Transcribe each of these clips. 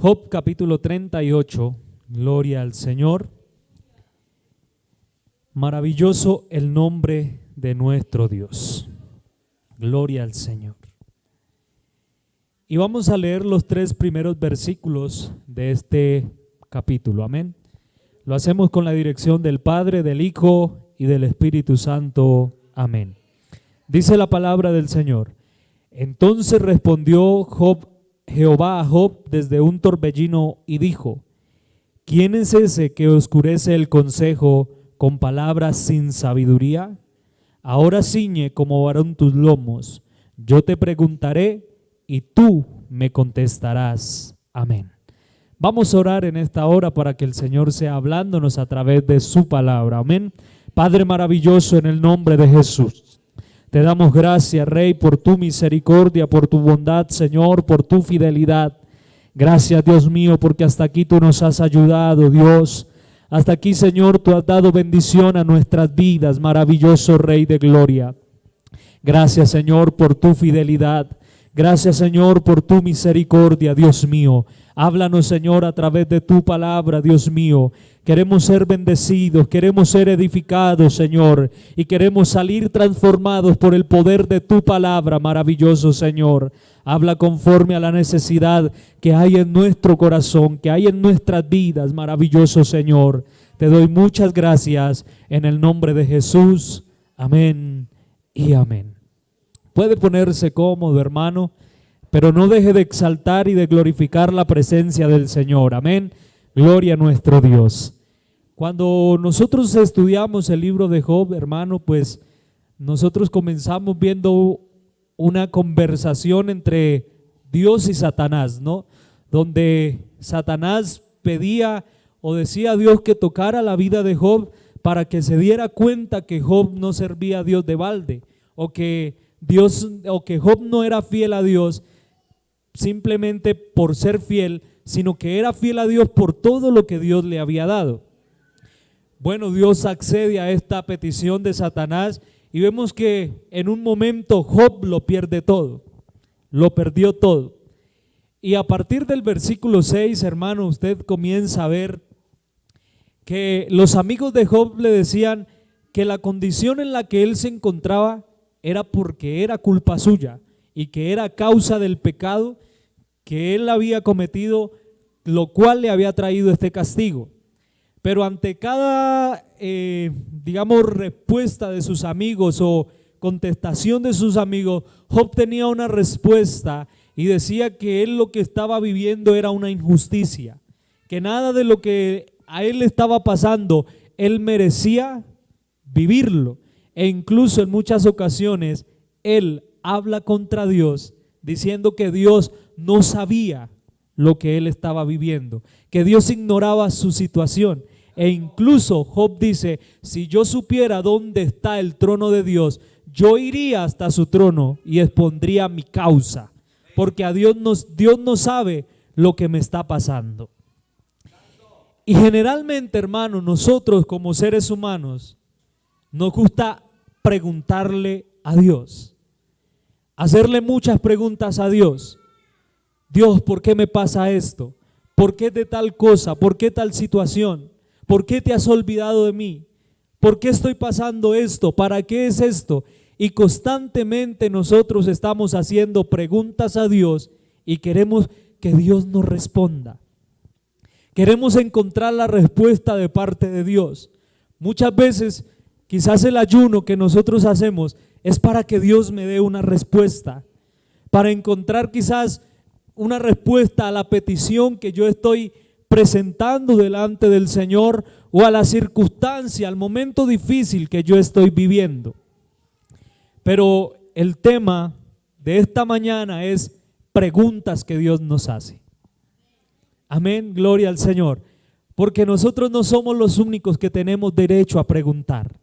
Job capítulo 38, gloria al Señor. Maravilloso el nombre de nuestro Dios. Gloria al Señor. Y vamos a leer los 3 primeros versículos de este capítulo. Amén. Lo hacemos con la dirección del Padre, del Hijo y del Espíritu Santo. Amén. Dice la palabra del Señor. Entonces respondió Jehová a Job desde un torbellino y dijo: ¿Quién es ese que oscurece el consejo con palabras sin sabiduría? Ahora ciñe como varón tus lomos, yo te preguntaré y tú me contestarás. Amén. Vamos a orar en esta hora para que el Señor sea hablándonos a través de su palabra. Amén. Padre maravilloso, en el nombre de Jesús, te damos gracias, Rey, por tu misericordia, por tu bondad, Señor, por tu fidelidad. Gracias, Dios mío, porque hasta aquí tú nos has ayudado, Dios. Hasta aquí, Señor, tú has dado bendición a nuestras vidas, maravilloso Rey de gloria. Gracias, Señor, por tu fidelidad. Gracias, Señor, por tu misericordia, Dios mío. Háblanos, Señor, a través de tu palabra, Dios mío. Queremos ser bendecidos, queremos ser edificados, Señor, y queremos salir transformados por el poder de tu palabra, maravilloso Señor. Habla conforme a la necesidad que hay en nuestro corazón, que hay en nuestras vidas, maravilloso Señor. Te doy muchas gracias en el nombre de Jesús. Amén y amén. Puede ponerse cómodo, hermano, pero no deje de exaltar y de glorificar la presencia del Señor. Amén. Gloria a nuestro Dios. Cuando nosotros estudiamos el libro de Job, hermano, pues nosotros comenzamos viendo una conversación entre Dios y Satanás, ¿no? Donde Satanás pedía o decía a Dios que tocara la vida de Job para que se diera cuenta que Job no servía a Dios de balde, o que Job no era fiel a Dios simplemente por ser fiel, sino que era fiel a Dios por todo lo que Dios le había dado. Bueno, Dios accede a esta petición de Satanás y vemos que en un momento Job lo pierde todo, lo perdió todo. Y a partir del versículo 6, hermano, usted comienza a ver que los amigos de Job le decían que la condición en la que él se encontraba era porque era culpa suya y que era causa del pecado que él había cometido, lo cual le había traído este castigo. Pero ante cada, respuesta de sus amigos o contestación de sus amigos, Job tenía una respuesta y decía que él lo que estaba viviendo era una injusticia, que nada de lo que a él le estaba pasando, él merecía vivirlo. E incluso en muchas ocasiones, él habla contra Dios, diciendo que Dios no sabía lo que él estaba viviendo, que Dios ignoraba su situación. E incluso Job dice: si yo supiera dónde está el trono de Dios, yo iría hasta su trono y expondría mi causa, porque a Dios no sabe lo que me está pasando. Y generalmente, hermano, nosotros como seres humanos nos gusta preguntarle a Dios, hacerle muchas preguntas a Dios. Dios, ¿por qué me pasa esto? ¿Por qué de tal cosa? ¿Por qué tal situación? ¿Por qué te has olvidado de mí? ¿Por qué estoy pasando esto? ¿Para qué es esto? Y constantemente nosotros estamos haciendo preguntas a Dios y queremos que Dios nos responda. Queremos encontrar la respuesta de parte de Dios. Muchas veces, quizás el ayuno que nosotros hacemos es para que Dios me dé una respuesta, para encontrar quizás una respuesta a la petición que yo estoy presentando delante del Señor, o a la circunstancia, al momento difícil que yo estoy viviendo. Pero el tema de esta mañana es preguntas que Dios nos hace. Amén, gloria al Señor. Porque nosotros no somos los únicos que tenemos derecho a preguntar.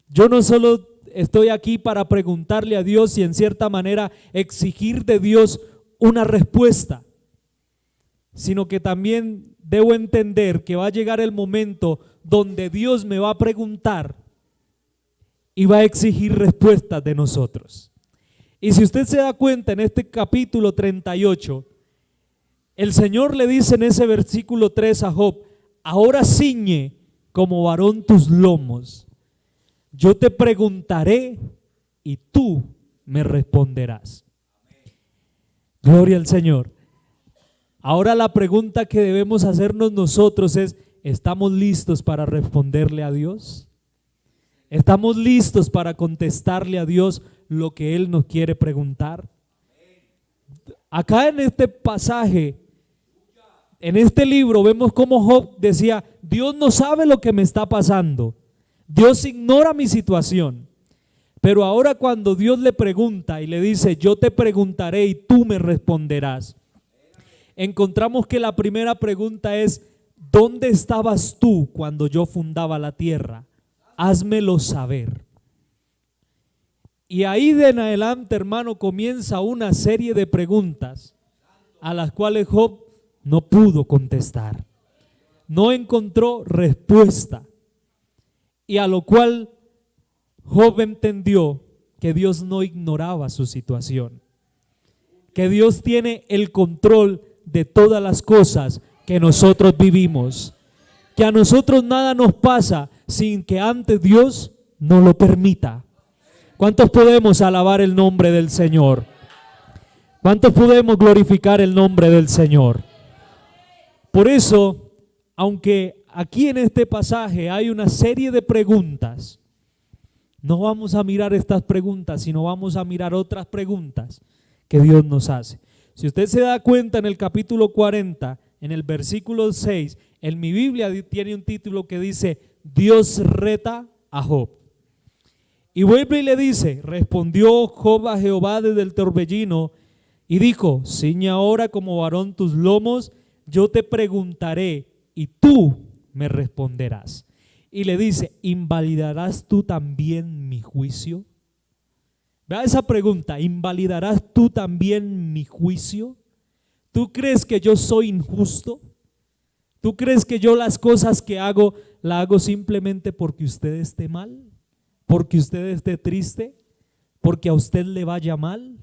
Yo no solo estoy aquí para preguntarle a Dios y en cierta manera exigir de Dios una respuesta, sino que también debo entender que va a llegar el momento donde Dios me va a preguntar y va a exigir respuestas de nosotros. Y si usted se da cuenta, en este capítulo 38, El Señor le dice en ese versículo 3 a Job: ahora ciñe como varón tus lomos, yo te preguntaré y tú me responderás. Gloria al Señor. Ahora la pregunta que debemos hacernos nosotros es: ¿estamos listos para responderle a Dios? ¿Estamos listos para contestarle a Dios lo que Él nos quiere preguntar? Acá en este pasaje, en este libro, vemos cómo Job decía: Dios no sabe lo que me está pasando, Dios ignora mi situación. Pero ahora cuando Dios le pregunta y le dice: yo te preguntaré y tú me responderás, encontramos que la primera pregunta es: ¿dónde estabas tú cuando yo fundaba la tierra? Házmelo saber. Y ahí de en adelante, hermano, comienza una serie de preguntas a las cuales Job no pudo contestar, no encontró respuesta, y a lo cual Job entendió que Dios no ignoraba su situación, que Dios tiene el control de todas las cosas que nosotros vivimos, que a nosotros nada nos pasa sin que antes Dios nos lo permita. ¿Cuántos podemos alabar el nombre del Señor? ¿Cuántos podemos glorificar el nombre del Señor? Por eso, aunque aquí en este pasaje hay una serie de preguntas, no vamos a mirar estas preguntas, sino vamos a mirar otras preguntas que Dios nos hace. Si usted se da cuenta, en el capítulo 40, en el versículo 6, en mi Biblia tiene un título que dice: Dios reta a Job. Y vuelve y le dice: respondió Job a Jehová desde el torbellino y dijo: ciñe ahora como varón tus lomos, yo te preguntaré y tú me responderás. Y le dice: ¿invalidarás tú también mi juicio? Vea esa pregunta: ¿invalidarás tú también mi juicio? ¿Tú crees que yo soy injusto? ¿Tú crees que yo las cosas que hago, las hago simplemente porque usted esté mal? ¿Porque usted esté triste? ¿Porque a usted le vaya mal?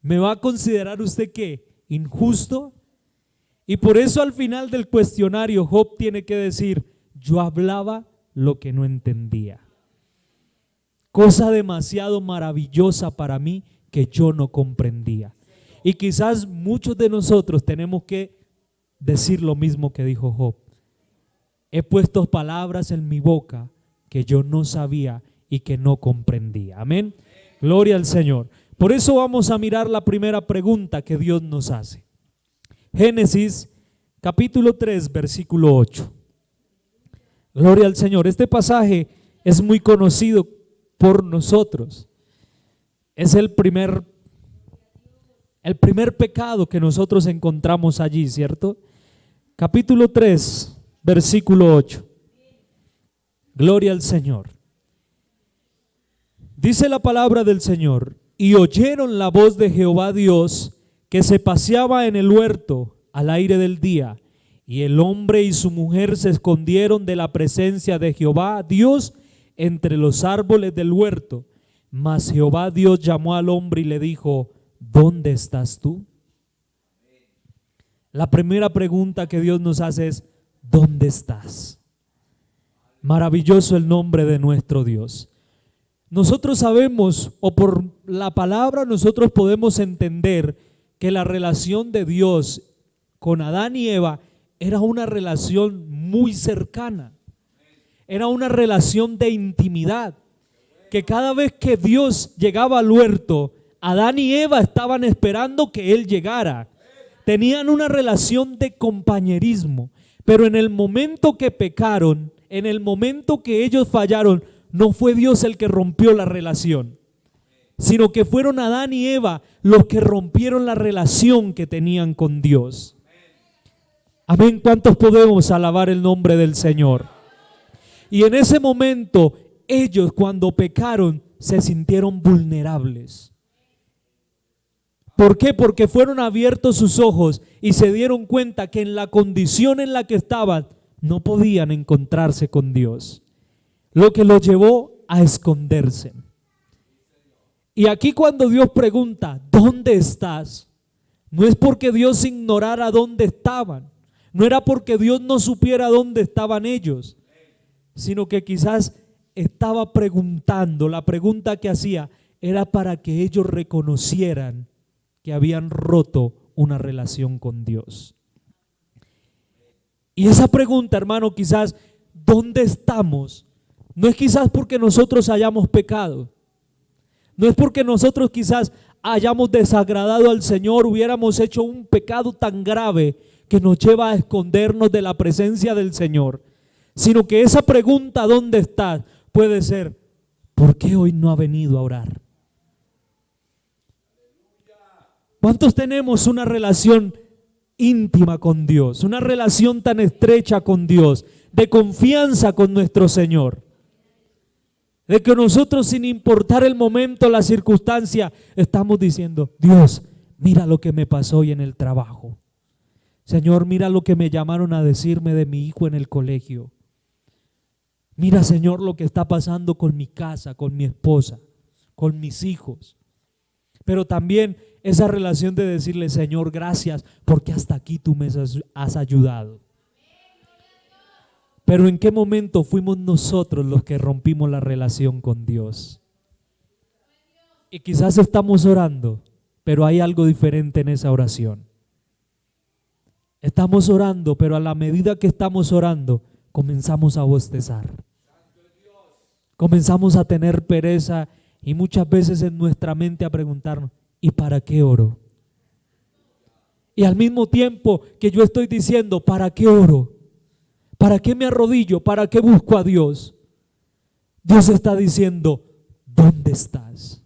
¿Me va a considerar usted qué? ¿Injusto? Y por eso al final del cuestionario Job tiene que decir: yo hablaba lo que no entendía. Cosa demasiado maravillosa para mí que yo no comprendía. Y quizás muchos de nosotros tenemos que decir lo mismo que dijo Job: he puesto palabras en mi boca que yo no sabía y que no comprendía. Amén. Gloria al Señor. Por eso vamos a mirar la primera pregunta que Dios nos hace. Génesis capítulo 3, versículo 8. Gloria al Señor. Este pasaje es muy conocido por nosotros. Es el primer pecado que nosotros encontramos allí, ¿cierto? Capítulo 3, versículo 8. Gloria al Señor. Dice la palabra del Señor: y oyeron la voz de Jehová Dios que se paseaba en el huerto al aire del día, y el hombre y su mujer se escondieron de la presencia de Jehová Dios entre los árboles del huerto. Mas Jehová Dios llamó al hombre y le dijo: ¿dónde estás tú? La primera pregunta que Dios nos hace es: ¿dónde estás? Maravilloso el nombre de nuestro Dios. Nosotros sabemos, o por la palabra nosotros podemos entender, que la relación de Dios con Adán y Eva era una relación muy cercana. Era una relación de intimidad, que cada vez que Dios llegaba al huerto, Adán y Eva estaban esperando que Él llegara. Tenían una relación de compañerismo, pero en el momento que pecaron, en el momento que ellos fallaron, no fue Dios el que rompió la relación, sino que fueron Adán y Eva los que rompieron la relación que tenían con Dios. Amén. ¿Cuántos podemos alabar el nombre del Señor? Y en ese momento, ellos cuando pecaron se sintieron vulnerables. ¿Por qué? Porque fueron abiertos sus ojos y se dieron cuenta que en la condición en la que estaban no podían encontrarse con Dios, lo que los llevó a esconderse. Y aquí cuando Dios pregunta: ¿dónde estás?, No es porque Dios ignorara dónde estaban, no era porque Dios no supiera dónde estaban ellos, sino que quizás estaba preguntando, la pregunta que hacía era para que ellos reconocieran que habían roto una relación con Dios. Y esa pregunta, hermano, quizás, ¿dónde estamos? No es quizás porque nosotros hayamos pecado, no es porque nosotros quizás hayamos desagradado al Señor, hubiéramos hecho un pecado tan grave que nos lleva a escondernos de la presencia del Señor, sino que esa pregunta, ¿dónde estás?, puede ser, ¿por qué hoy no ha venido a orar? ¿Cuántos tenemos una relación íntima con Dios, una relación tan estrecha con Dios, de confianza con nuestro Señor? De que nosotros, sin importar el momento, la circunstancia, estamos diciendo, Dios, mira lo que me pasó hoy en el trabajo. Señor, mira lo que me llamaron a decirme de mi hijo en el colegio. Mira, Señor, lo que está pasando con mi casa, con mi esposa, con mis hijos. Pero también esa relación de decirle, Señor, gracias porque hasta aquí tú me has ayudado. Pero ¿en qué momento fuimos nosotros los que rompimos la relación con Dios? Y quizás estamos orando, pero hay algo diferente en esa oración. Estamos orando, pero a la medida que estamos orando, comenzamos a bostezar. Comenzamos a tener pereza y muchas veces en nuestra mente a preguntarnos, ¿y para qué oro? Y al mismo tiempo que yo estoy diciendo, ¿para qué oro? ¿Para qué me arrodillo? ¿Para qué busco a Dios? Dios está diciendo, ¿dónde estás?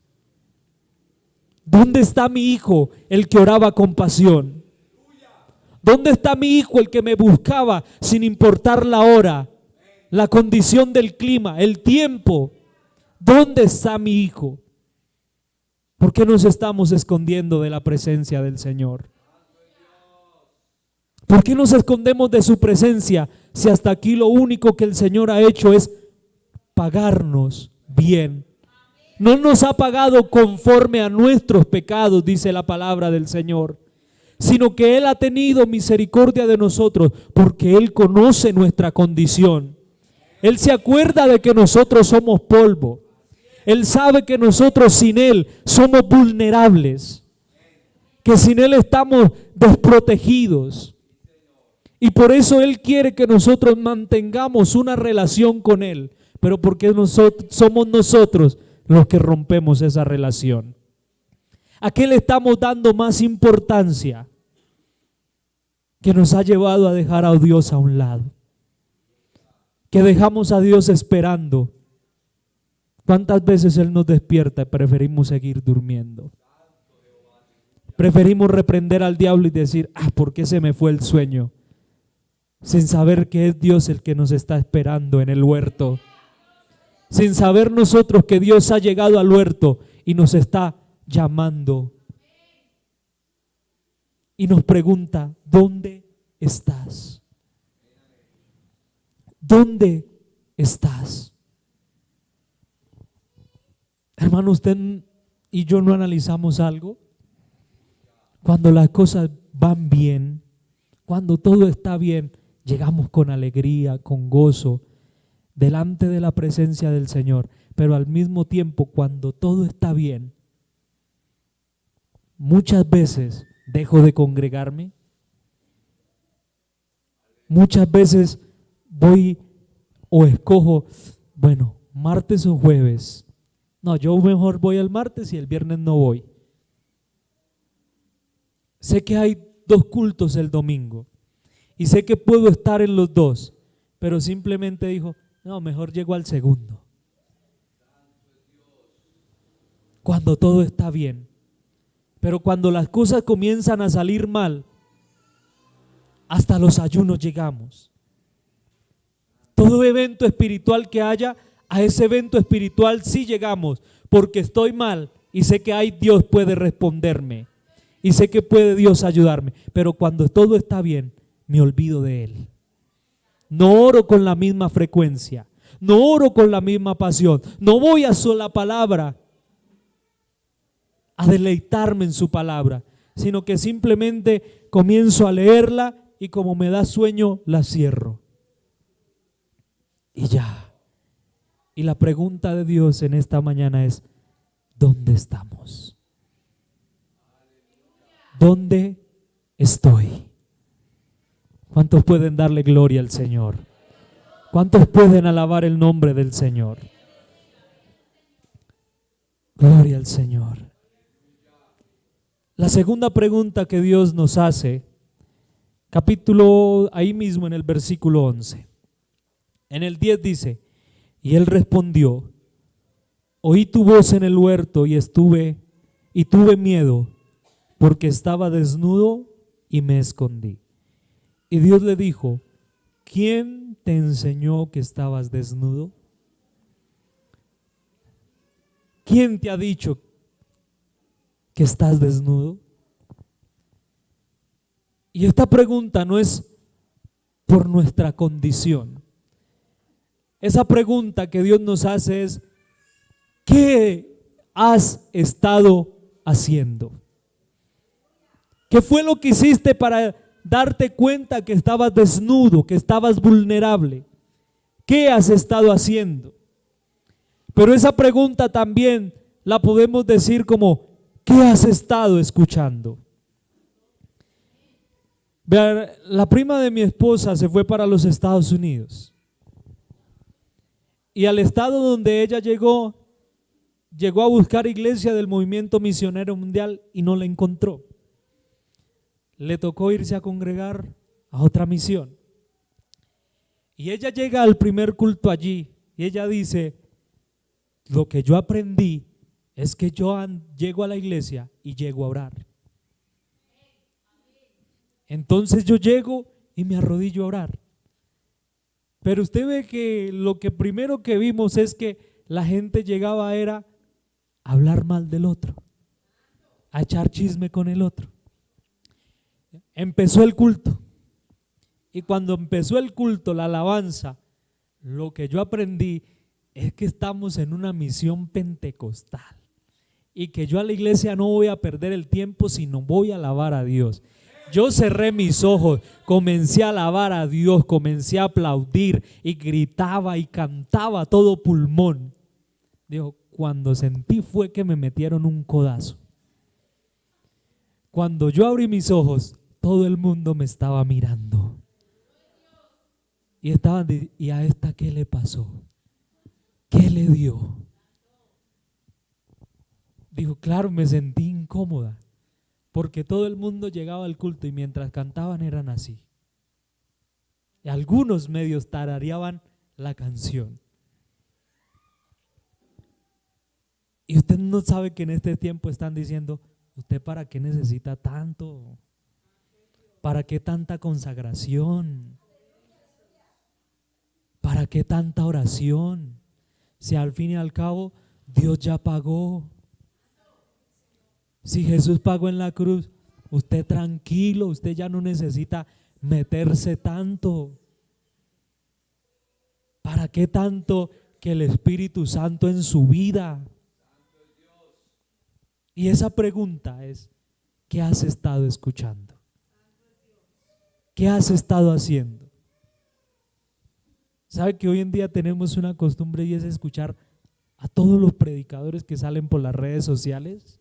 ¿Dónde está mi hijo, el que oraba con pasión? ¿Dónde está mi hijo, el que me buscaba sin importar la hora, la condición del clima, el tiempo? ¿Dónde está mi hijo? ¿Por qué nos estamos escondiendo de la presencia del Señor? ¿Por qué nos escondemos de su presencia si hasta aquí lo único que el Señor ha hecho es pagarnos bien? No nos ha pagado conforme a nuestros pecados, dice la palabra del Señor, sino que Él ha tenido misericordia de nosotros porque Él conoce nuestra condición. Él se acuerda de que nosotros somos polvo. Él sabe que nosotros sin Él somos vulnerables, que sin Él estamos desprotegidos. Y por eso Él quiere que nosotros mantengamos una relación con Él, pero porque somos nosotros los que rompemos esa relación. ¿A qué le estamos dando más importancia? Que nos ha llevado a dejar a Dios a un lado. Que dejamos a Dios esperando. ¿Cuántas veces Él nos despierta y preferimos seguir durmiendo? Preferimos reprender al diablo y decir, ¿por qué se me fue el sueño? Sin saber que es Dios el que nos está esperando en el huerto. Sin saber nosotros que Dios ha llegado al huerto y nos está llamando. Y nos pregunta, ¿dónde estás? ¿Dónde estás? Hermano, usted y yo no analizamos algo. Cuando las cosas van bien, cuando todo está bien, llegamos con alegría, con gozo, delante de la presencia del Señor. Pero al mismo tiempo, cuando todo está bien, muchas veces dejo de congregarme. Muchas veces voy o escojo, bueno, martes o jueves. No, yo mejor voy el martes y el viernes no voy. Sé que hay 2 cultos el domingo y sé que puedo estar en los 2, pero simplemente dijo, no, mejor llego al segundo. Cuando todo está bien. Pero cuando las cosas comienzan a salir mal, hasta los ayunos llegamos. Todo evento espiritual que haya, a ese evento espiritual sí llegamos, porque estoy mal y sé que ahí Dios puede responderme y sé que puede Dios ayudarme. Pero cuando todo está bien, me olvido de Él. No oro con la misma frecuencia, no oro con la misma pasión, no voy a sola palabra a deleitarme en su palabra, sino que simplemente comienzo a leerla y como me da sueño, la cierro. Y ya. Y la pregunta de Dios en esta mañana es, ¿dónde estamos? ¿Dónde estoy? ¿Cuántos pueden darle gloria al Señor? ¿Cuántos pueden alabar el nombre del Señor? Gloria al Señor. La segunda pregunta que Dios nos hace, capítulo ahí mismo en el versículo 11. En el 10 dice, y él respondió, oí tu voz en el huerto y tuve miedo, porque estaba desnudo y me escondí. Y Dios le dijo, ¿quién te enseñó que estabas desnudo? ¿Quién te ha dicho que estás desnudo? Y esta pregunta no es por nuestra condición. Esa pregunta que Dios nos hace es, ¿qué has estado haciendo? ¿Qué fue lo que hiciste para darte cuenta que estabas desnudo, que estabas vulnerable? ¿Qué has estado haciendo? Pero esa pregunta también la podemos decir como, ¿qué has estado escuchando? Vean, la prima de mi esposa se fue para los Estados Unidos. Y al estado donde ella llegó a buscar iglesia del movimiento misionero mundial y no la encontró. Le tocó irse a congregar a otra misión. Y ella llega al primer culto allí y ella dice, lo que yo aprendí es que yo llego a la iglesia y llego a orar. Entonces yo llego y me arrodillo a orar. Pero usted ve que lo que primero que vimos es que la gente llegaba era a hablar mal del otro, a echar chisme con el otro. Empezó el culto. Y cuando empezó el culto, la alabanza, lo que yo aprendí es que estamos en una misión pentecostal y que yo a la iglesia no voy a perder el tiempo, sino voy a alabar a Dios. Yo cerré mis ojos, comencé a alabar a Dios, comencé a aplaudir y gritaba y cantaba a todo pulmón. Dijo, cuando sentí fue que me metieron un codazo. Cuando yo abrí mis ojos, todo el mundo me estaba mirando. Y estaban diciendo, ¿y a esta qué le pasó? ¿Qué le dio? Dijo, claro, me sentí incómoda, porque todo el mundo llegaba al culto y mientras cantaban eran así. Y algunos medios tarareaban la canción. Y usted no sabe que en este tiempo están diciendo, ¿usted para qué necesita tanto? ¿Para qué tanta consagración? ¿Para qué tanta oración? Si al fin y al cabo Dios ya pagó. Si Jesús pagó en la cruz, usted tranquilo, usted ya no necesita meterse tanto. ¿Para qué tanto que el Espíritu Santo en su vida? Y esa pregunta es, ¿qué has estado escuchando? ¿Qué has estado haciendo? ¿Sabe que hoy en día tenemos una costumbre y es escuchar a todos los predicadores que salen por las redes sociales?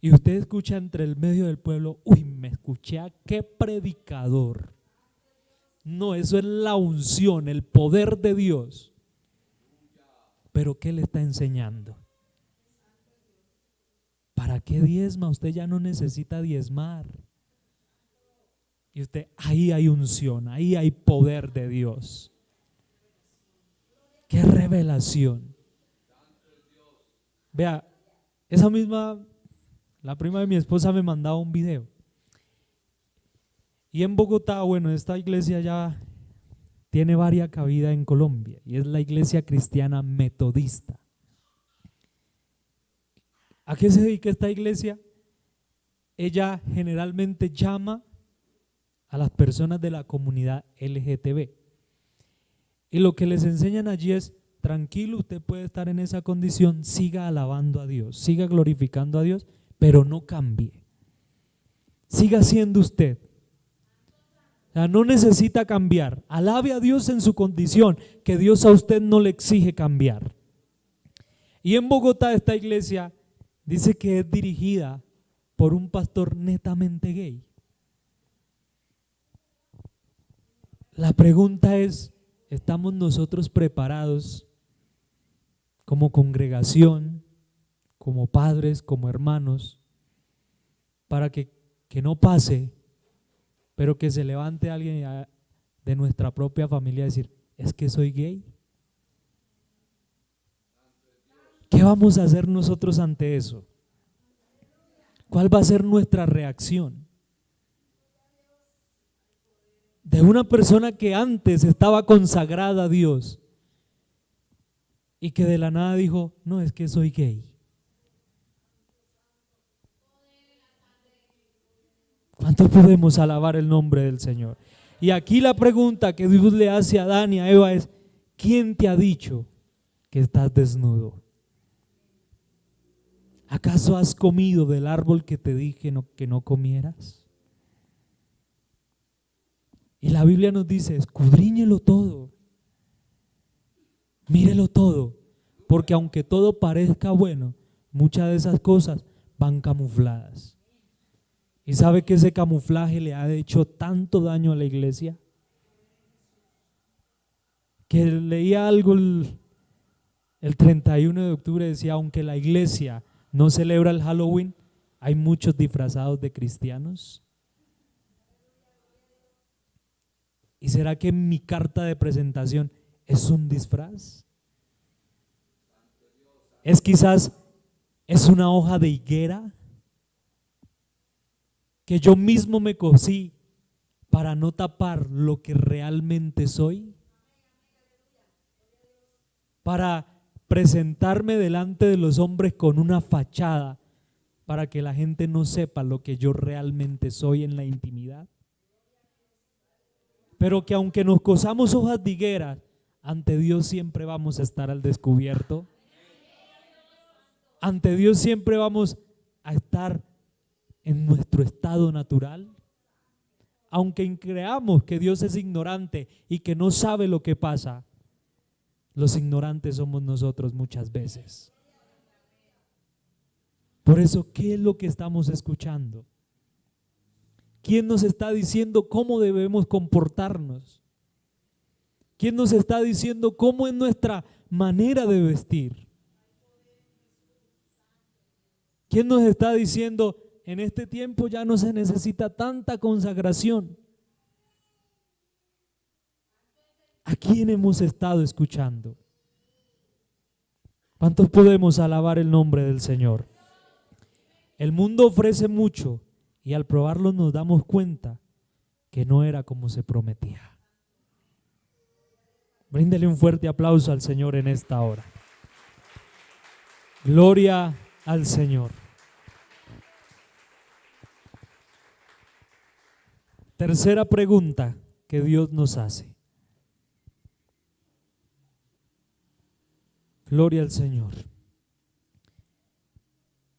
Y usted escucha entre el medio del pueblo, uy, me escuché a qué predicador. No, eso es la unción, el poder de Dios. Pero ¿qué le está enseñando? ¿Para qué diezma? Usted ya no necesita diezmar. Y usted, ahí hay unción, ahí hay poder de Dios. ¡Qué revelación! Vea, la prima de mi esposa me mandaba un video. Y en Bogotá, bueno, esta iglesia ya tiene varias cabida en Colombia y es la iglesia cristiana metodista. ¿A qué se dedica esta iglesia? Ella generalmente llama a las personas de la comunidad LGTB. Y lo que les enseñan allí es, tranquilo, usted puede estar en esa condición, siga alabando a Dios, siga glorificando a Dios, pero no cambie. siga siendo usted. O sea, no necesita cambiar. Alabe a Dios en su condición, que Dios a usted no le exige cambiar. Y en Bogotá esta iglesia dice que es dirigida por un pastor netamente gay. La pregunta es, ¿estamos nosotros preparados como congregación, como padres, como hermanos, para que no pase, pero que se levante alguien de nuestra propia familia a decir, es que soy gay? ¿Qué vamos a hacer nosotros ante eso? ¿Cuál va a ser nuestra reacción? De una persona que antes estaba consagrada a Dios y que de la nada dijo, no, es que soy gay. ¿Cuánto podemos alabar el nombre del Señor? Y aquí la pregunta que Dios le hace a Adán y a Eva es, ¿quién te ha dicho que estás desnudo? ¿Acaso has comido del árbol que te dije que no comieras? Y la Biblia nos dice, escudriñelo todo, mírelo todo, porque aunque todo parezca bueno, muchas de esas cosas van camufladas. ¿Y sabe que ese camuflaje le ha hecho tanto daño a la iglesia? Que leía algo el 31 de octubre, decía, aunque la iglesia no celebra el Halloween, hay muchos disfrazados de cristianos. ¿Y será que mi carta de presentación es un disfraz? Es una hoja de higuera que yo mismo me cosí para no tapar lo que realmente soy, para presentarme delante de los hombres con una fachada para que la gente no sepa lo que yo realmente soy en la intimidad. Pero que aunque nos cosamos hojas de higuera, ante Dios siempre vamos a estar al descubierto. Ante Dios siempre vamos a estar en nuestro estado natural. Aunque creamos que Dios es ignorante y que no sabe lo que pasa, los ignorantes somos nosotros muchas veces. Por eso, ¿qué es lo que estamos escuchando? ¿Quién nos está diciendo cómo debemos comportarnos? ¿Quién nos está diciendo cómo es nuestra manera de vestir? ¿Quién nos está diciendo en este tiempo ya no se necesita tanta consagración? ¿A quién hemos estado escuchando? ¿Cuántos podemos alabar el nombre del Señor? El mundo ofrece mucho y al probarlo nos damos cuenta que no era como se prometía. Bríndele un fuerte aplauso al Señor en esta hora. Gloria al Señor. Tercera pregunta que Dios nos hace. Gloria al Señor.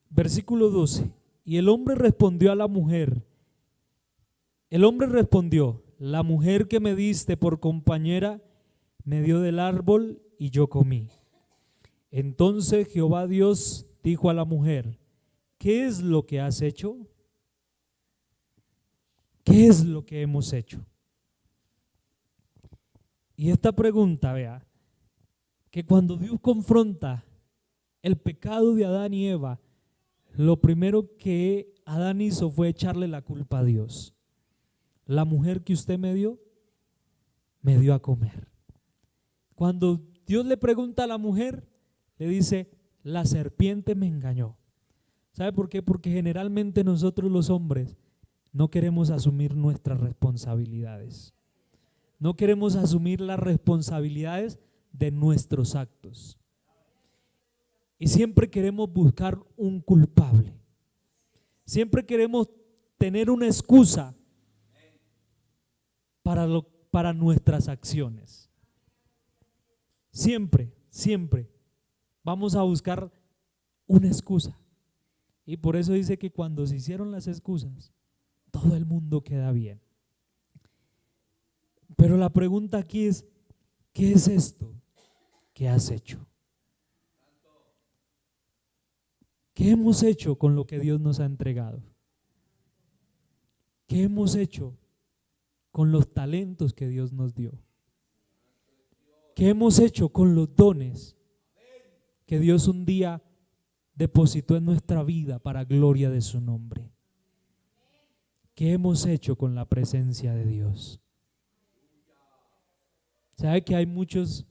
Versículo 12. Y el hombre respondió a la mujer. El hombre respondió, la mujer que me diste por compañera me dio del árbol y yo comí. Entonces Jehová Dios dijo a la mujer, ¿qué es lo que has hecho? ¿Qué es lo que hemos hecho? Y esta pregunta, vea, que cuando Dios confronta el pecado de Adán y Eva, lo primero que Adán hizo fue echarle la culpa a Dios. La mujer que usted me dio a comer. Cuando Dios le pregunta a la mujer, le dice, la serpiente me engañó. ¿Sabe por qué? Porque generalmente nosotros los hombres no queremos asumir nuestras responsabilidades. No queremos asumir las responsabilidades de nuestros actos. Y siempre queremos buscar un culpable. Siempre queremos tener una excusa para nuestras acciones. Siempre vamos a buscar una excusa. Y por eso dice que cuando se hicieron las excusas, todo el mundo queda bien. Pero la pregunta aquí es, ¿qué es esto que has hecho? ¿Qué hemos hecho con lo que Dios nos ha entregado? ¿Qué hemos hecho con los talentos que Dios nos dio? ¿Qué hemos hecho con los dones que Dios un día depositó en nuestra vida para gloria de su nombre? ¿Qué hemos hecho con la presencia de Dios? Sabe que hay muchos,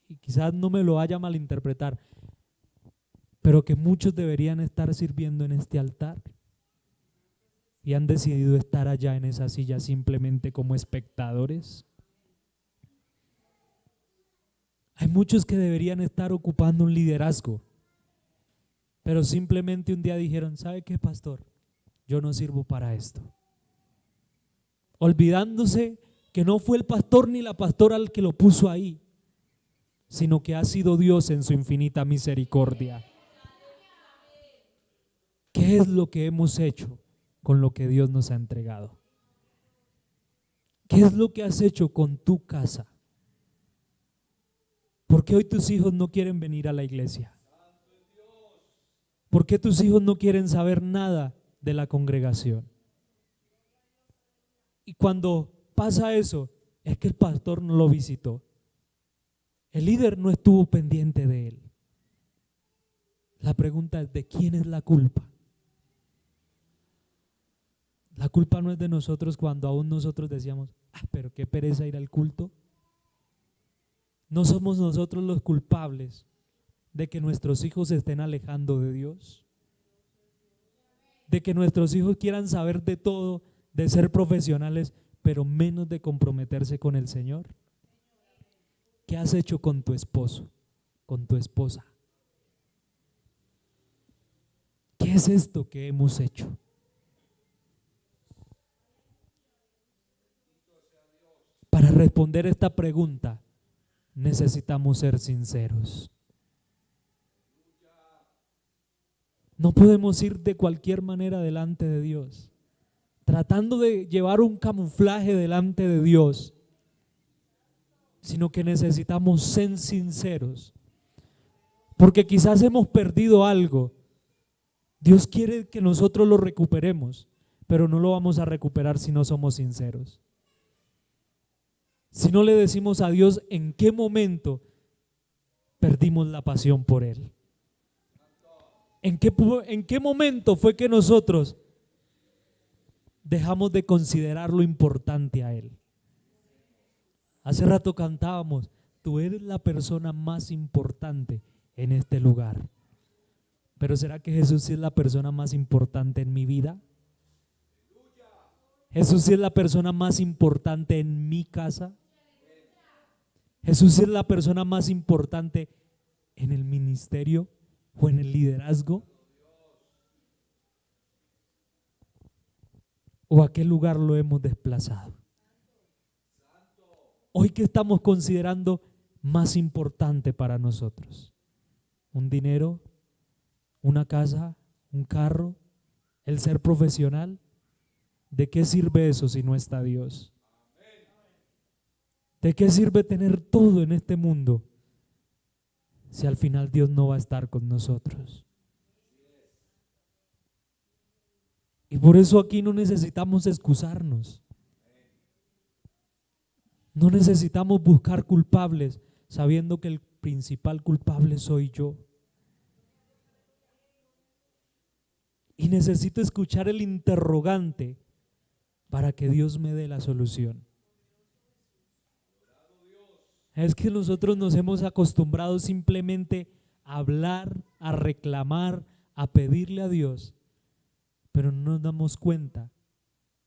y quizás no me lo vaya a malinterpretar, pero que muchos deberían estar sirviendo en este altar y han decidido estar allá en esa silla simplemente como espectadores. Hay muchos que deberían estar ocupando un liderazgo, pero simplemente un día dijeron, ¿sabe qué, pastor? Yo no sirvo para esto. Olvidándose que no fue el pastor ni la pastora el que lo puso ahí, sino que ha sido Dios en su infinita misericordia. ¿Qué es lo que hemos hecho con lo que Dios nos ha entregado? ¿Qué es lo que has hecho con tu casa? ¿Por qué hoy tus hijos no quieren venir a la iglesia? ¿Por qué tus hijos no quieren saber nada de la congregación? Y cuando pasa eso, es que el pastor no lo visitó. El líder no estuvo pendiente de él. La pregunta es, ¿de quién es la culpa? La culpa no es de nosotros cuando aún nosotros decíamos, pero qué pereza ir al culto. ¿No somos nosotros los culpables de que nuestros hijos se estén alejando de Dios? De que nuestros hijos quieran saber de todo, de ser profesionales, pero menos de comprometerse con el Señor. ¿Qué has hecho con tu esposo, con tu esposa? ¿Qué es esto que hemos hecho? Para responder esta pregunta, necesitamos ser sinceros. No podemos ir de cualquier manera delante de Dios, tratando de llevar un camuflaje delante de Dios, sino que necesitamos ser sinceros, porque quizás hemos perdido algo. Dios quiere que nosotros lo recuperemos, pero no lo vamos a recuperar si no somos sinceros. Si no le decimos a Dios en qué momento perdimos la pasión por Él. ¿En qué momento fue que nosotros dejamos de considerar lo importante a Él? Hace rato cantábamos, tú eres la persona más importante en este lugar. Pero ¿será que Jesús sí es la persona más importante en mi vida? ¿Jesús sí es la persona más importante en mi casa? ¿Jesús es la persona más importante en el ministerio o en el liderazgo? ¿O a qué lugar lo hemos desplazado? Hoy, ¿qué estamos considerando más importante para nosotros? ¿Un dinero? ¿Una casa? ¿Un carro? ¿El ser profesional? ¿De qué sirve eso si no está Dios? ¿De qué sirve tener todo en este mundo si al final Dios no va a estar con nosotros? Y por eso aquí no necesitamos excusarnos. No necesitamos buscar culpables, sabiendo que el principal culpable soy yo. Y necesito escuchar el interrogante para que Dios me dé la solución. Es que nosotros nos hemos acostumbrado simplemente a hablar, a reclamar, a pedirle a Dios, pero no nos damos cuenta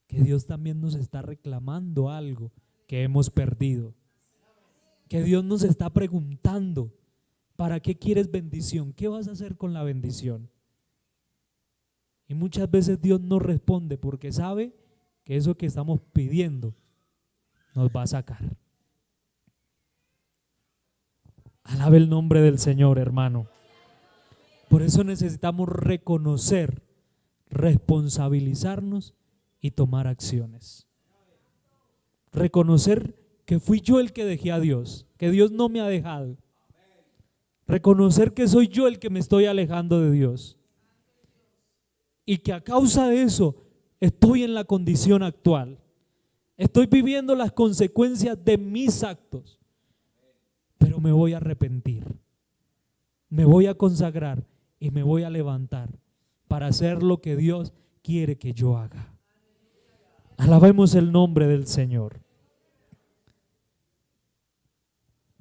que Dios también nos está reclamando algo que hemos perdido. Que Dios nos está preguntando, ¿para qué quieres bendición? ¿Qué vas a hacer con la bendición? Y muchas veces Dios no responde porque sabe que eso que estamos pidiendo nos va a sacar. Alabe el nombre del Señor, hermano. Por eso necesitamos reconocer, responsabilizarnos y tomar acciones. Reconocer que fui yo el que dejé a Dios, que Dios no me ha dejado. Reconocer que soy yo el que me estoy alejando de Dios. Y que a causa de eso estoy en la condición actual. Estoy viviendo las consecuencias de mis actos. Pero me voy a arrepentir. Me voy a consagrar y me voy a levantar para hacer lo que Dios quiere que yo haga. Alabemos el nombre del Señor.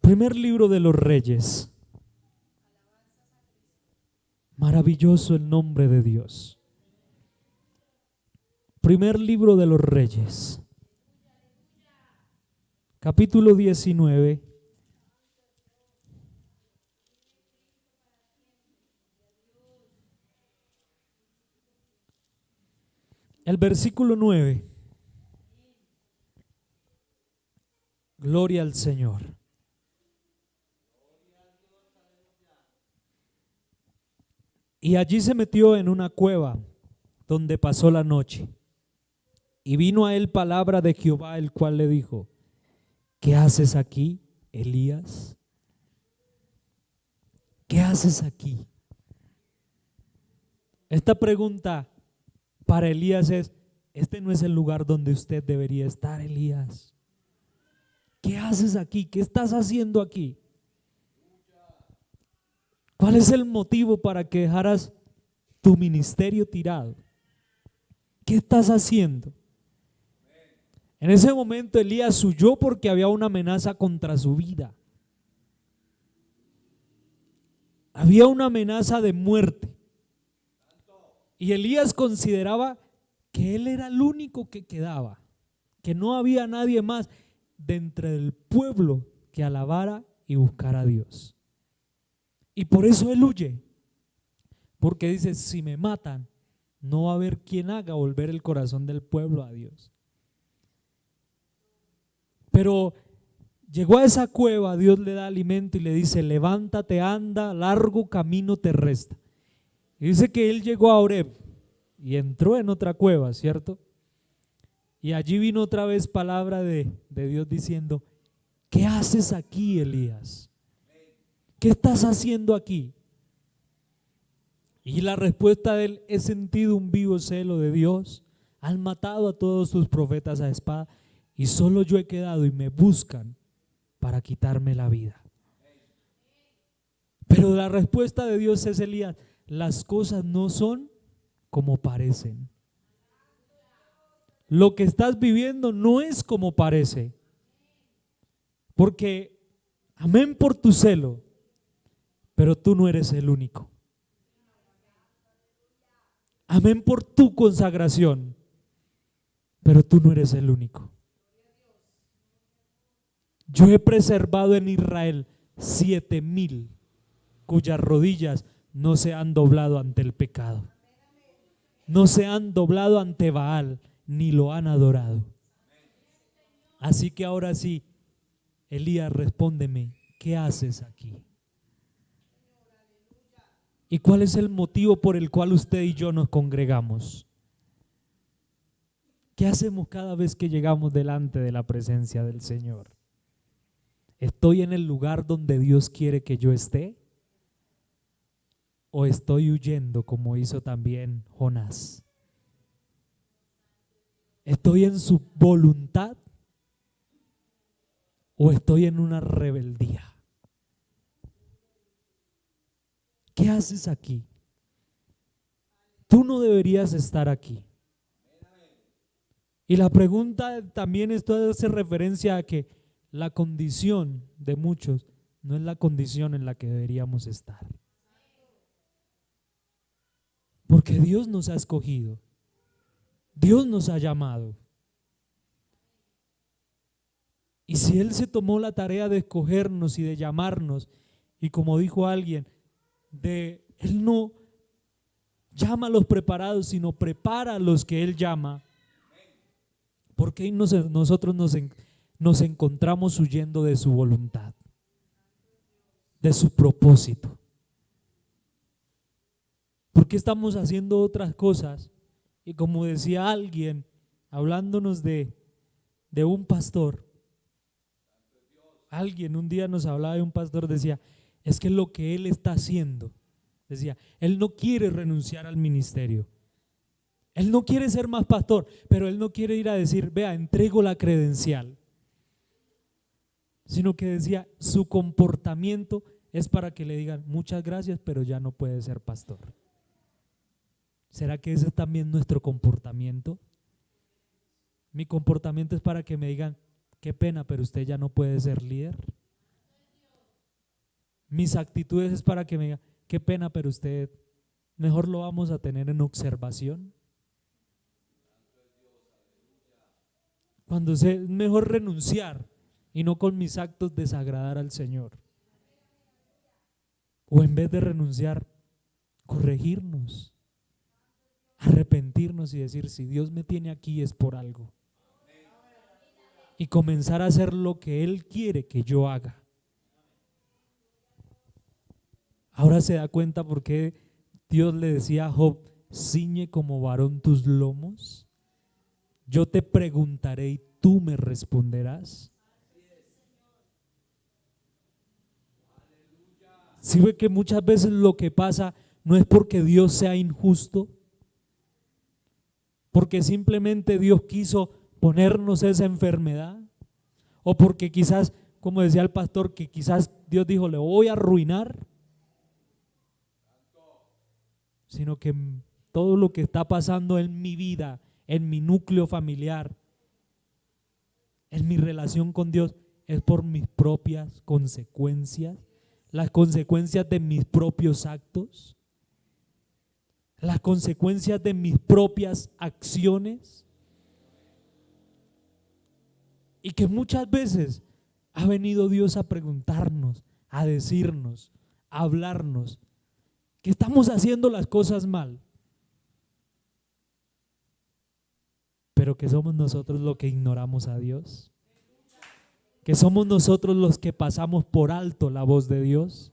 Primer libro de los Reyes. Maravilloso el nombre de Dios. Primer libro de los Reyes. Capítulo 19. El versículo 9. Gloria al Señor. Y allí se metió en una cueva donde pasó la noche. Y vino a él palabra de Jehová, el cual le dijo: ¿qué haces aquí, Elías? ¿Qué haces aquí? Esta pregunta para Elías es: este no es el lugar donde usted debería estar, Elías. ¿Qué haces aquí? ¿Qué estás haciendo aquí? ¿Cuál es el motivo para que dejaras tu ministerio tirado? ¿Qué estás haciendo? En ese momento Elías huyó porque había una amenaza contra su vida. Había una amenaza de muerte. Y Elías consideraba que él era el único que quedaba, que no había nadie más dentro del pueblo que alabara y buscara a Dios. Y por eso él huye, porque dice: si me matan, no va a haber quien haga volver el corazón del pueblo a Dios. Pero llegó a esa cueva, Dios le da alimento y le dice: levántate, anda, largo camino te resta. Y dice que él llegó a Oreb y entró en otra cueva, ¿cierto? Y allí vino otra vez palabra de Dios diciendo: ¿qué haces aquí, Elías? ¿Qué estás haciendo aquí? Y la respuesta de él: he sentido un vivo celo de Dios, han matado a todos sus profetas a espada y solo yo he quedado y me buscan para quitarme la vida. Pero la respuesta de Dios es: Elías, las cosas no son como parecen. Lo que estás viviendo no es como parece. Porque, amén por tu celo, pero tú no eres el único. Amén por tu consagración, pero tú no eres el único. Yo he preservado en Israel 7,000 cuyas rodillas no se han doblado ante el pecado, no se han doblado ante Baal, ni lo han adorado. Así que ahora sí, Elías, respóndeme, ¿qué haces aquí? ¿Y cuál es el motivo por el cual usted y yo nos congregamos? ¿Qué hacemos cada vez que llegamos delante de la presencia del Señor? ¿Estoy en el lugar donde Dios quiere que yo esté? ¿O estoy huyendo como hizo también Jonás? ¿Estoy en su voluntad? ¿O estoy en una rebeldía? ¿Qué haces aquí? Tú no deberías estar aquí. Y la pregunta también, esto hace referencia a que la condición de muchos no es la condición en la que deberíamos estar. Porque Dios nos ha escogido, Dios nos ha llamado. Y si Él se tomó la tarea de escogernos y de llamarnos, y como dijo alguien, Él no llama a los preparados, sino prepara a los que Él llama, ¿por qué nosotros nos encontramos huyendo de su voluntad, de su propósito? ¿Por qué estamos haciendo otras cosas? Y como decía alguien, hablándonos de un pastor. Alguien un día nos hablaba de un pastor, decía, es que lo que él está haciendo, decía, él no quiere renunciar al ministerio. Él no quiere ser más pastor, pero él no quiere ir a decir, vea, entrego la credencial. Sino que decía, su comportamiento es para que le digan, muchas gracias, pero ya no puede ser pastor. ¿Será que ese es también nuestro comportamiento? Mi comportamiento es para que me digan, qué pena, pero usted ya no puede ser líder. Mis actitudes es para que me digan, qué pena, pero usted mejor lo vamos a tener en observación. Cuando es mejor renunciar y no con mis actos desagradar al Señor. O en vez de renunciar, corregirnos, arrepentirnos y decir, si Dios me tiene aquí es por algo. Y comenzar a hacer lo que Él quiere que yo haga. Ahora se da cuenta por qué Dios le decía a Job, ciñe como varón tus lomos. Yo te preguntaré y tú me responderás. ¿Sí ve que muchas veces lo que pasa no es porque Dios sea injusto? Porque simplemente Dios quiso ponernos esa enfermedad, o porque quizás, como decía el pastor, que quizás Dios dijo, le voy a arruinar, sino que todo lo que está pasando en mi vida, en mi núcleo familiar, en mi relación con Dios, es por mis propias consecuencias, las consecuencias de mis propios actos, las consecuencias de mis propias acciones. Y que muchas veces ha venido Dios a preguntarnos, a decirnos, a hablarnos, que estamos haciendo las cosas mal, pero que somos nosotros los que ignoramos a Dios, que somos nosotros los que pasamos por alto la voz de Dios,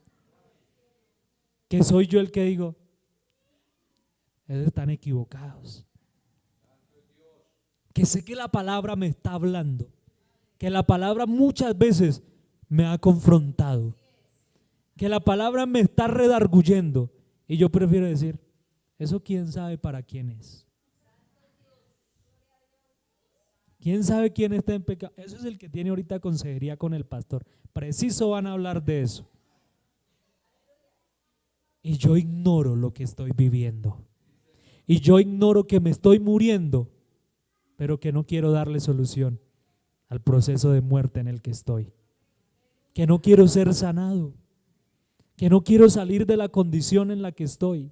que soy yo el que digo, ellos están equivocados, que sé que la palabra me está hablando, que la palabra muchas veces me ha confrontado, que la palabra me está redarguyendo, y yo prefiero decir, eso quién sabe para quién es. ¿Quién sabe quién está en pecado? Eso es el que tiene ahorita consejería con el pastor. Preciso van a hablar de eso. Y yo ignoro lo que estoy viviendo. Y yo ignoro que me estoy muriendo, pero que no quiero darle solución al proceso de muerte en el que estoy. Que no quiero ser sanado. Que no quiero salir de la condición en la que estoy.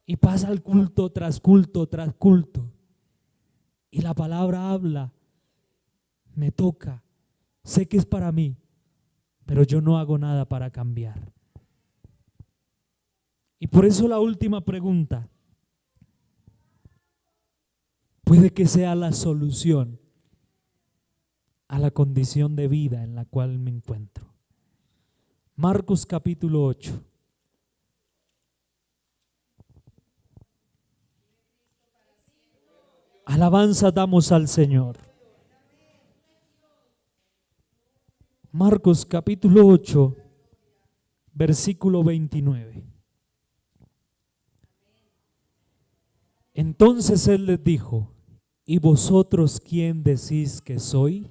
Y pasa el culto tras culto tras culto. Y la palabra habla, me toca, sé que es para mí, pero yo no hago nada para cambiar. Y por eso la última pregunta, puede que sea la solución a la condición de vida en la cual me encuentro. Marcos capítulo 8. Alabanza damos al Señor. Marcos capítulo 8, versículo 29. Entonces Él les dijo, ¿y vosotros quién decís que soy?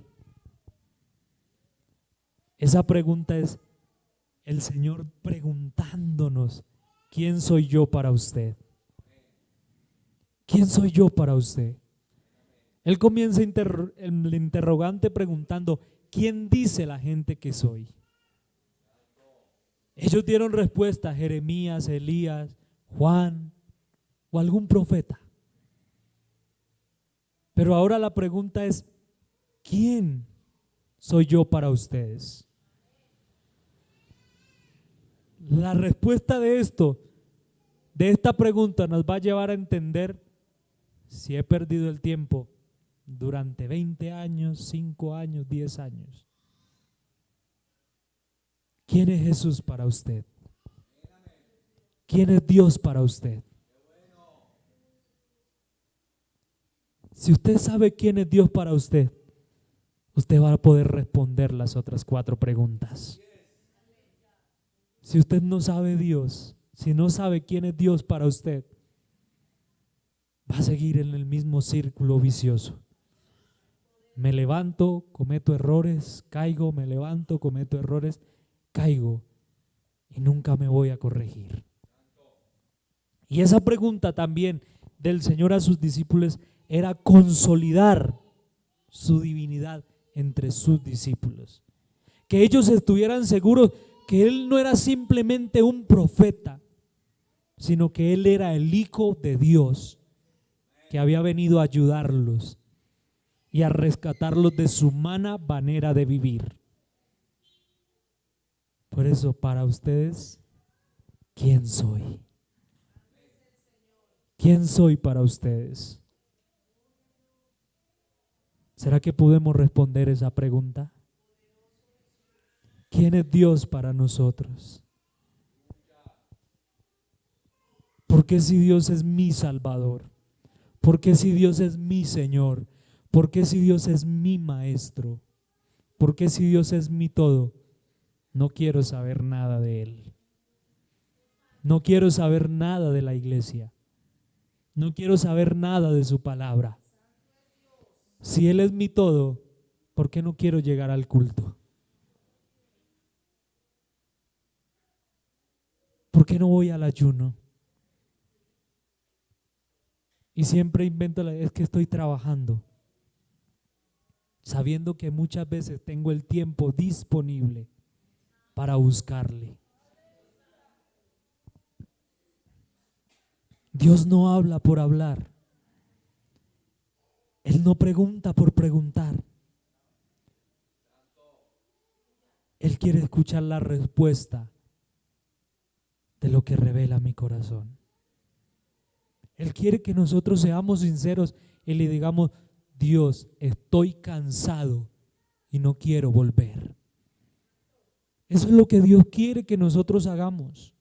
Esa pregunta es el Señor preguntándonos, ¿quién soy yo para usted? ¿Quién soy yo para usted? Él comienza el interrogante preguntando, ¿quién dice la gente que soy? Ellos dieron respuesta, Jeremías, Elías, Juan o algún profeta. Pero ahora la pregunta es, ¿quién soy yo para ustedes? La respuesta de esta pregunta nos va a llevar a entender si he perdido el tiempo durante 20 años, 5 años, 10 años. ¿Quién es Jesús para usted? ¿Quién es Dios para usted? Si usted sabe quién es Dios para usted, usted va a poder responder las otras 4 preguntas. Si usted no sabe Dios, si no sabe quién es Dios para usted, va a seguir en el mismo círculo vicioso. Me levanto, cometo errores, caigo, me levanto, cometo errores, caigo y nunca me voy a corregir. Y esa pregunta también del Señor a sus discípulos era consolidar su divinidad entre sus discípulos. Que ellos estuvieran seguros que Él no era simplemente un profeta, sino que Él era el Hijo de Dios, que había venido a ayudarlos y a rescatarlos de su humana manera de vivir. Por eso, para ustedes, ¿quién soy? ¿Quién soy para ustedes? ¿Será que podemos responder esa pregunta? ¿Quién es Dios para nosotros? ¿Por qué si Dios es mi Salvador? ¿Por qué si Dios es mi Señor? ¿Por qué si Dios es mi Maestro? ¿Por qué si Dios es mi todo? No quiero saber nada de Él. No quiero saber nada de la iglesia. No quiero saber nada de su palabra. Si Él es mi todo, ¿por qué no quiero llegar al culto? ¿Por qué no voy al ayuno? Y siempre invento, es que estoy trabajando, sabiendo que muchas veces tengo el tiempo disponible para buscarle. Dios no habla por hablar. Él no pregunta por preguntar. Él quiere escuchar la respuesta de lo que revela mi corazón. Él quiere que nosotros seamos sinceros y le digamos: Dios, estoy cansado y no quiero volver. Eso es lo que Dios quiere que nosotros hagamos.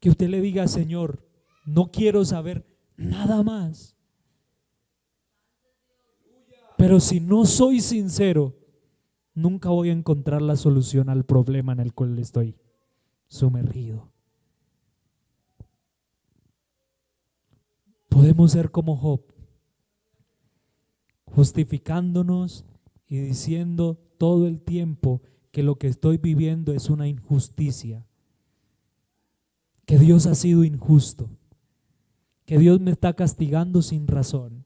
Que usted le diga: Señor, no quiero saber nada más. Pero si no soy sincero, nunca voy a encontrar la solución al problema en el cual estoy sumergido. Podemos ser como Job, justificándonos y diciendo todo el tiempo que lo que estoy viviendo es una injusticia, que Dios ha sido injusto, que Dios me está castigando sin razón.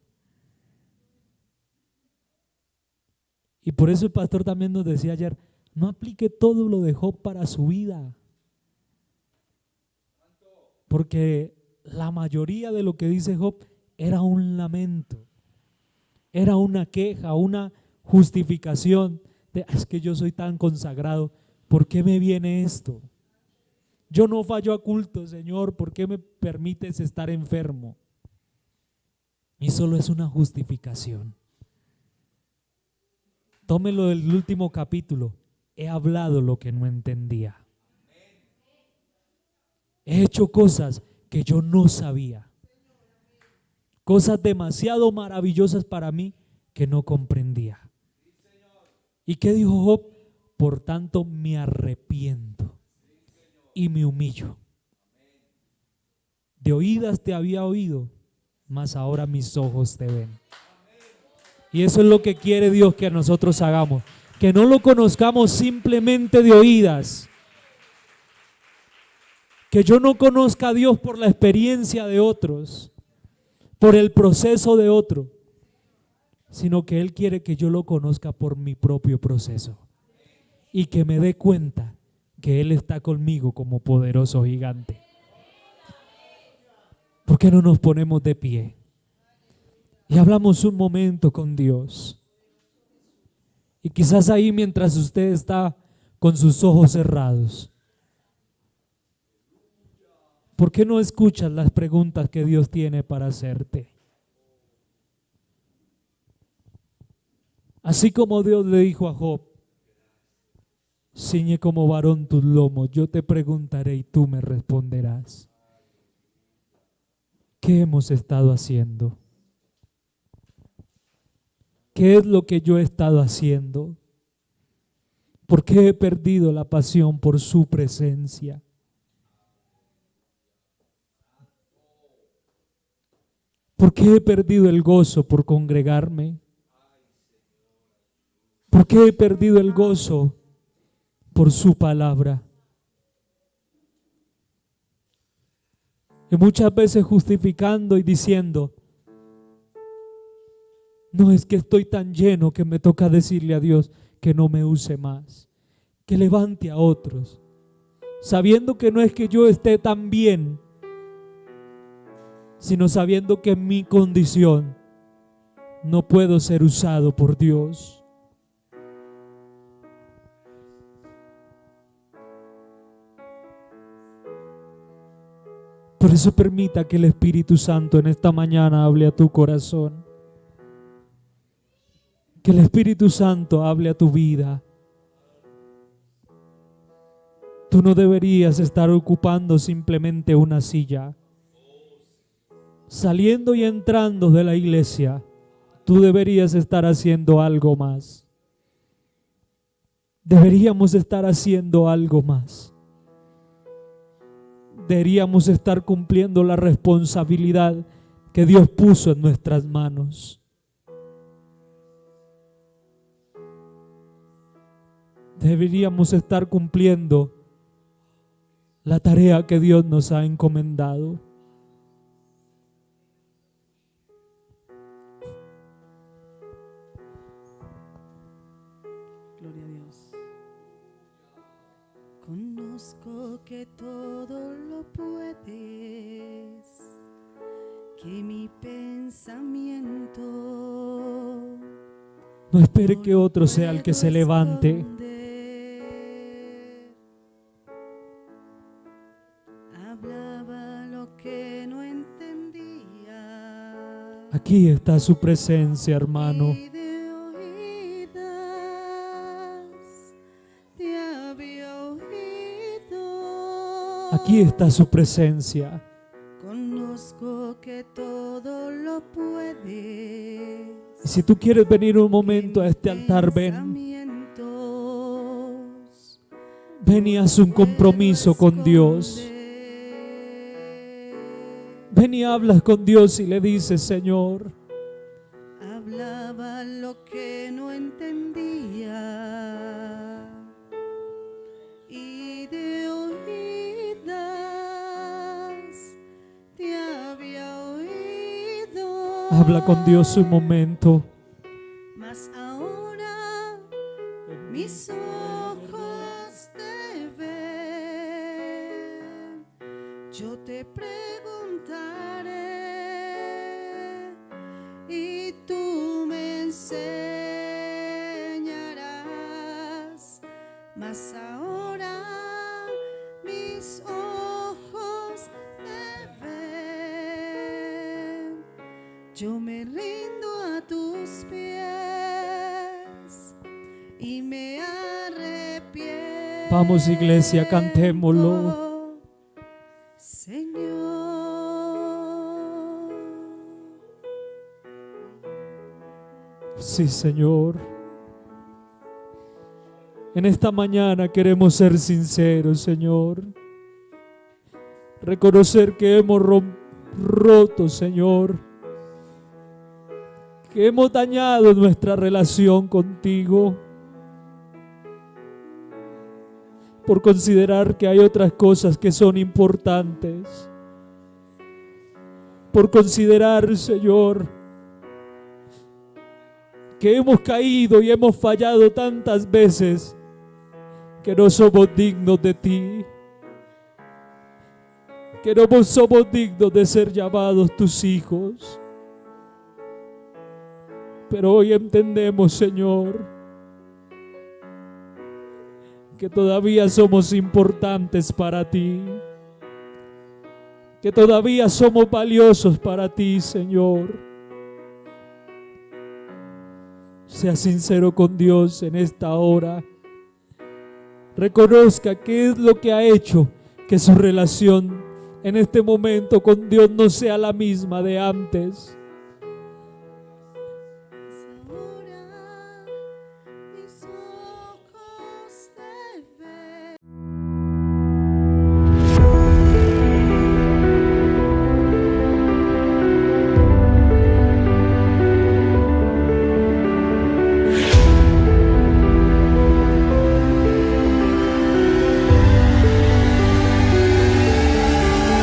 Y por eso el pastor también nos decía ayer: no aplique todo lo de Job para su vida, porque la mayoría de lo que dice Job era un lamento, era una queja, una justificación de: es que yo soy tan consagrado, ¿por qué me viene esto? Yo no fallo a culto, Señor, ¿por qué me permites estar enfermo? Y solo es una justificación. Tómelo del último capítulo: he hablado lo que no entendía. He hecho cosas que yo no sabía. Cosas demasiado maravillosas para mí que no comprendía. ¿Y qué dijo Job? Por tanto me arrepiento y me humillo. De oídas te había oído, mas ahora mis ojos te ven. Y eso es lo que quiere Dios que nosotros hagamos. Que no lo conozcamos simplemente de oídas. Que yo no conozca a Dios por la experiencia de otros, por el proceso de otro, sino que Él quiere que yo lo conozca por mi propio proceso. Y que me dé cuenta que Él está conmigo como poderoso gigante. ¿Por qué no nos ponemos de pie y hablamos un momento con Dios? Y quizás ahí, mientras usted está con sus ojos cerrados, ¿por qué no escuchas las preguntas que Dios tiene para hacerte? Así como Dios le dijo a Job: ciñe como varón tus lomos, yo te preguntaré y tú me responderás. ¿qué hemos estado haciendo? ¿Qué es lo que yo he estado haciendo? ¿Por qué he perdido la pasión por su presencia? ¿Por qué he perdido el gozo por congregarme? ¿Por qué he perdido el gozo por su palabra? Y muchas veces justificando y diciendo, no, es que estoy tan lleno que me toca decirle a Dios que no me use más, que levante a otros, sabiendo que no es que yo esté tan bien, sino sabiendo que en mi condición no puedo ser usado por Dios. Por eso permita que el Espíritu Santo en esta mañana hable a tu corazón. Que el Espíritu Santo hable a tu vida. Tú no deberías estar ocupando simplemente una silla. Saliendo y entrando de la iglesia, tú deberías estar haciendo algo más. Deberíamos estar haciendo algo más. Deberíamos estar cumpliendo la responsabilidad que Dios puso en nuestras manos. Deberíamos estar cumpliendo la tarea que Dios nos ha encomendado. Gloria a Dios. Conozco que todo lo puedes, que mi pensamiento no espere que otro sea el que se levante. Hablaba lo que no entendía. Aquí está su presencia, hermano. Aquí está su presencia. Conozco que todo lo puedes. Y si tú quieres venir un momento a este altar, ven. Ven y haz un compromiso con Dios. Ven y hablas con Dios y le dices, Señor. Hablaba lo que no entendía. Y de oídas te había oído. Habla con Dios un momento. Mas ahora mis ojos te ven. Yo te preguntaré y tú me enseñarás. Mas ahora mis ojos te ven. Yo me rindo a tus pies y me arrepiento. Vamos, iglesia, cantémoslo. Señor. Sí, Señor. En esta mañana queremos ser sinceros, Señor. Reconocer que hemos roto, Señor. Que hemos dañado nuestra relación contigo. Por considerar que hay otras cosas que son importantes. Por considerar, Señor, que hemos caído y hemos fallado tantas veces que no somos dignos de ti, que no somos dignos de ser llamados tus hijos. Pero hoy entendemos, Señor, que todavía somos importantes para ti, que todavía somos valiosos para ti, Señor. Sea sincero con Dios en esta hora. Reconozca qué es lo que ha hecho que su relación en este momento con Dios no sea la misma de antes.